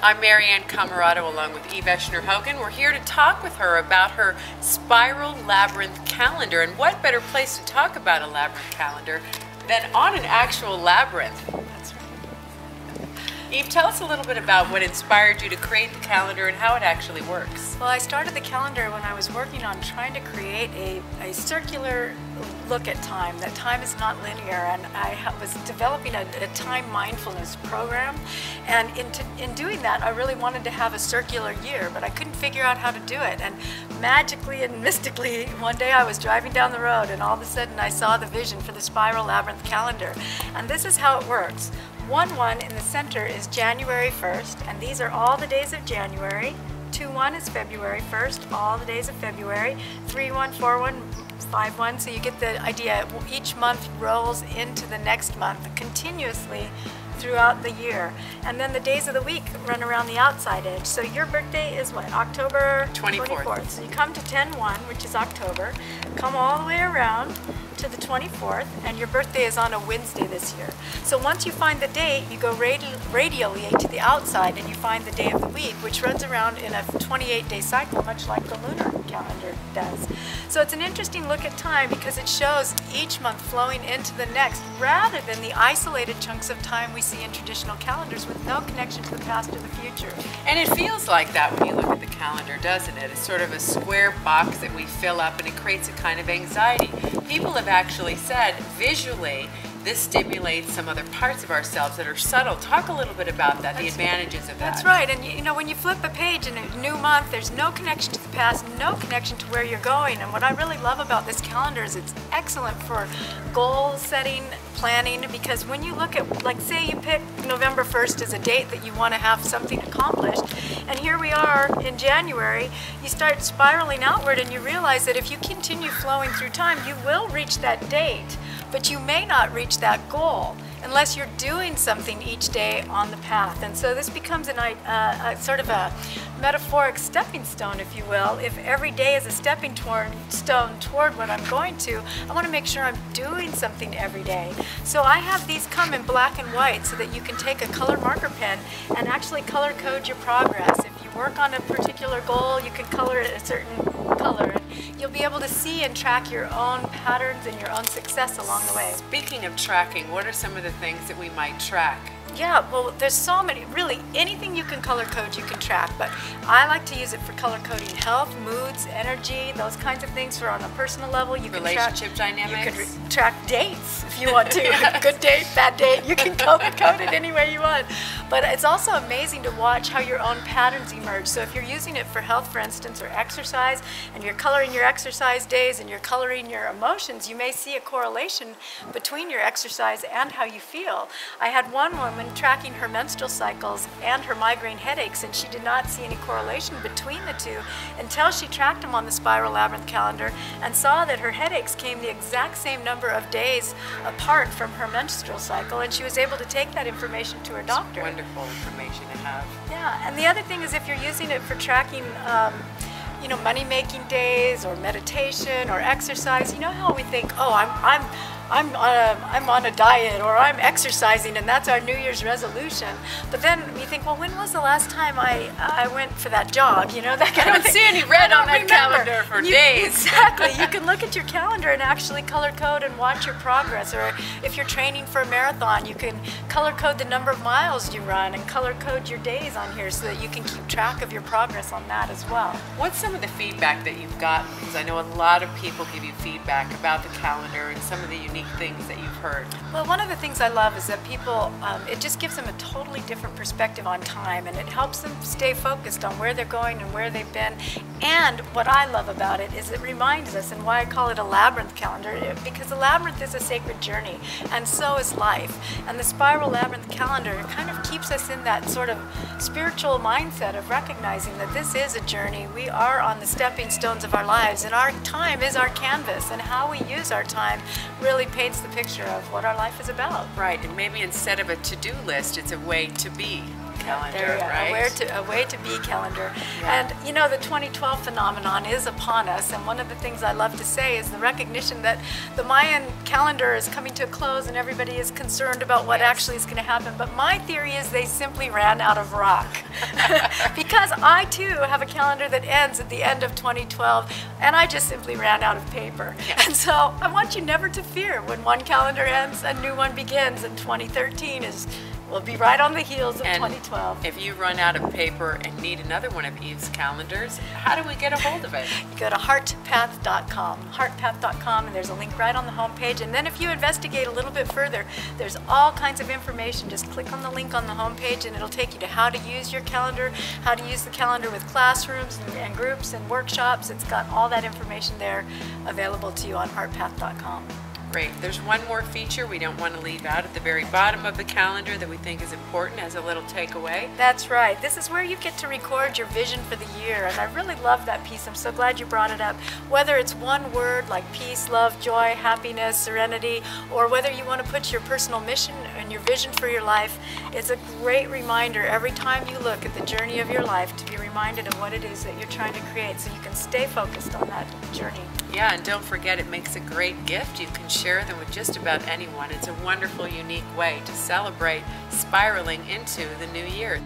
I'm Maryanne Comaroto along with Eschner Hogan. We're here to talk with her about her Spiral Labyrinth Calendar. And what better place to talk about a labyrinth calendar than on an actual labyrinth? That's right. Eve, tell us a little bit about what inspired you to create the calendar and how it actually works. Well, I started the calendar when I was working on trying to create a circular look at time, that time is not linear, and I was developing a time mindfulness program, and in doing that I really wanted to have a circular year, but I couldn't figure out how to do it. And magically and mystically one day I was driving down the road and all of a sudden I saw the vision for the Spiral Labyrinth Calendar, and this is how it works. 1-1 in the center is January 1st, and these are all the days of January. 2-1 is February 1st, all the days of February. 3-1, 4-1, 5-1, so you get the idea. Each month rolls into the next month continuously throughout the year. And then the days of the week run around the outside edge. So your birthday is what, October 24th. So you come to 10-1, which is October, come all the way around to the 24th, and your birthday is on a Wednesday this year. So once you find the date, you go radially to the outside and you find the day of the week, which runs around in a 28-day cycle, much like the lunar calendar does. So it's an interesting look at time because it shows each month flowing into the next rather than the isolated chunks of time we see in traditional calendars with no connection to the past or the future. And it feels like that when you look at the calendar, doesn't it? It's sort of a square box that we fill up, and it creates a kind of anxiety. People have actually said visually this stimulates some other parts of ourselves that are subtle. Talk a little bit about that, the advantages of that. That's right, and you know, when you flip a page in a new month, there's no connection to the past, no connection to where you're going. And what I really love about this calendar is it's excellent for goal setting, planning, because when you look at, like, say you pick November 1st as a date that you want to have something accomplished, and here we are in January, you start spiraling outward and you realize that if you continue flowing through time, you will reach that date, but you may not reach that goal unless you're doing something each day on the path. And so this becomes a sort of a metaphoric stepping stone, if you will. If every day is a stepping stone toward what I'm going to, I want to make sure I'm doing something every day. So I have these come in black and white so that you can take a color marker pen and actually color code your progress. If you work on a particular goal, you can color it a certain color. You'll be able to see and track your own patterns and your own success along the way. Speaking of tracking, what are some of the things that we might track? Yeah, well, there's so many, really anything you can color code you can track, but I like to use it for color coding health, moods, energy, those kinds of things for on a personal level. You can relationship dynamics. You can track dates if you want to. Good date, bad date, you can color code it any way you want. But it's also amazing to watch how your own patterns emerge. So if you're using it for health, for instance, or exercise, and you're coloring your exercise days and you're coloring your emotions, you may see a correlation between your exercise and how you feel. I had one woman tracking her menstrual cycles and her migraine headaches, and she did not see any correlation between the two until she tracked them on the Spiral Labyrinth Calendar and saw that her headaches came the exact same number of days apart from her menstrual cycle, and she was able to take that information to her doctor. It's wonderful information to have. Yeah, and the other thing is if you're using it for tracking you know, money-making days or meditation or exercise, you know how we think, oh, I'm on a diet or I'm exercising and that's our New Year's resolution. But then you think, well, when was the last time I went for that jog? You know, that kind of thing. I don't see any red on that calendar for days. Exactly. You can look at your calendar and actually color code and watch your progress. Or if you're training for a marathon, you can color code the number of miles you run and color code your days on here so that you can keep track of your progress on that as well. What's some of the feedback that you've gotten? Because I know a lot of people give you feedback about the calendar and some of the unique things that you've heard. Well, one of the things I love is that people, it just gives them a totally different perspective on time, and it helps them stay focused on where they're going and where they've been. And what I love about it is it reminds us, and why I call it a labyrinth calendar, because the labyrinth is a sacred journey, and so is life. And the Spiral Labyrinth Calendar kind of keeps us in that sort of spiritual mindset of recognizing that this is a journey. We are on the stepping stones of our lives, and our time is our canvas, and how we use our time really paints the picture of what our life is about. Right, and maybe instead of a to-do list, it's a way to be. calendar, right? A way to be calendar. Yeah. And you know, the 2012 phenomenon is upon us, and one of the things I love to say is the recognition that the Mayan calendar is coming to a close and everybody is concerned about what actually is going to happen. But my theory is they simply ran out of rock. Because I too have a calendar that ends at the end of 2012, and I just simply ran out of paper. Yeah. And so I want you never to fear. When one calendar ends, a new one begins, and 2013 will be right on the heels of 2012. If you run out of paper and need another one of Eve's calendars, how do we get a hold of it? You go to heartpath.com, heartpath.com, and there's a link right on the home page. And then if you investigate a little bit further, there's all kinds of information. Just click on the link on the home page and it'll take you to how to use your calendar, how to use the calendar with classrooms and groups and workshops. It's got all that information there available to you on heartpath.com. Great. There's one more feature we don't want to leave out at the very bottom of the calendar that we think is important as a little takeaway. That's right. This is where you get to record your vision for the year, and I really love that piece. I'm so glad you brought it up. Whether it's one word like peace, love, joy, happiness, serenity, or whether you want to put your personal mission and your vision for your life, it's a great reminder every time you look at the journey of your life to be reminded of what it is that you're trying to create so you can stay focused on that journey. Yeah, and don't forget, it makes a great gift. You can share them with just about anyone. It's a wonderful, unique way to celebrate spiraling into the new year.